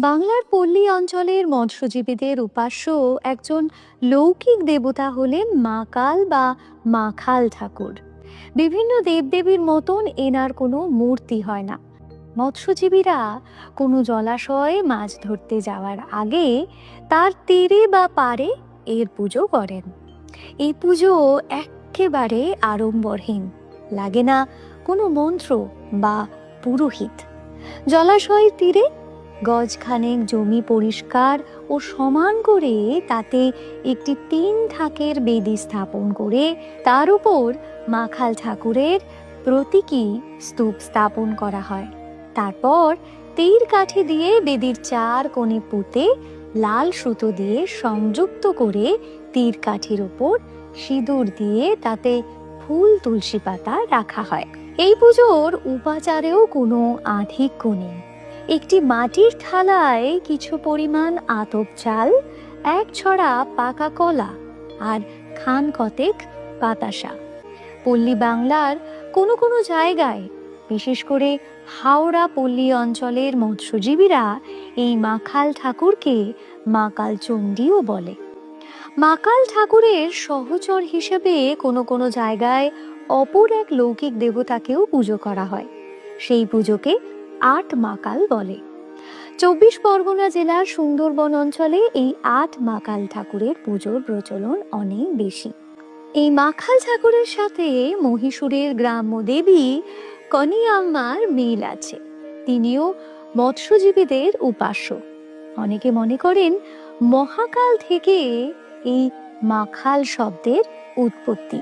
বাংলার পল্লী অঞ্চলের মৎস্যজীবীদের উপাস্য একজন লৌকিক দেবতা হলেন মা কাল বা মা খাল ঠাকুর। বিভিন্ন দেবদেবীর মতন এনার কোনো মূর্তি হয় না। মৎস্যজীবীরা কোনো জলাশয়ে মাছ ধরতে যাওয়ার আগে তার তীরে বা পাড়ে এর পুজো করেন। এই পুজো একেবারে আড়ম্বরহীন, লাগে না কোনো মন্ত্র বা পুরোহিত। জলাশয়ের তীরে গজখানেক জমি পরিষ্কার ও সমান করে তাতে একটি 3 থাকের বেদি স্থাপন করে তার উপর মাখাল ঠাকুরের প্রতীকী স্তূপ স্থাপন করা হয়। তারপর তীর কাঠি দিয়ে বেদির 4 কোণে পুঁতে লাল সুতো দিয়ে সংযুক্ত করে তীর কাঠির উপর সিঁদুর দিয়ে তাতে ফুল তুলসী পাতা রাখা হয়। এই পুজোর উপাচারেও কোনো আধিক্য নেই। একটি মাটির থালায় কিছু পরিমাণ আতপ চাল, 1 ছড়া পাকা কলা আর খান কতেক বাতাসা। পল্লী বাংলার কোনো কোনো জায়গায়, বিশেষ করে হাওড়া পল্লী অঞ্চলের মৎস্যজীবীরা এই মাখাল ঠাকুরকে মাকাল চণ্ডীও বলে। মাকাল ঠাকুরের সহচর হিসেবে কোনো কোনো জায়গায় অপর এক লৌকিক দেবতাকেও পুজো করা হয়। সেই পুজোকে 8 মাকাল বলে। 24 পরগনা জেলার সুন্দরবন অঞ্চলে এই 8 মাকাল ঠাকুরের পুজোর প্রচলন অনেক বেশি। এই মাখাল ঠাকুরের সাথে মহীশূরের গ্রাম্য দেবী কনিয়াম্মার মিল আছে। তিনিও মৎস্যজীবীদের উপাস্য। অনেকে মনে করেন মহাকাল থেকে এই মাখাল শব্দের উৎপত্তি।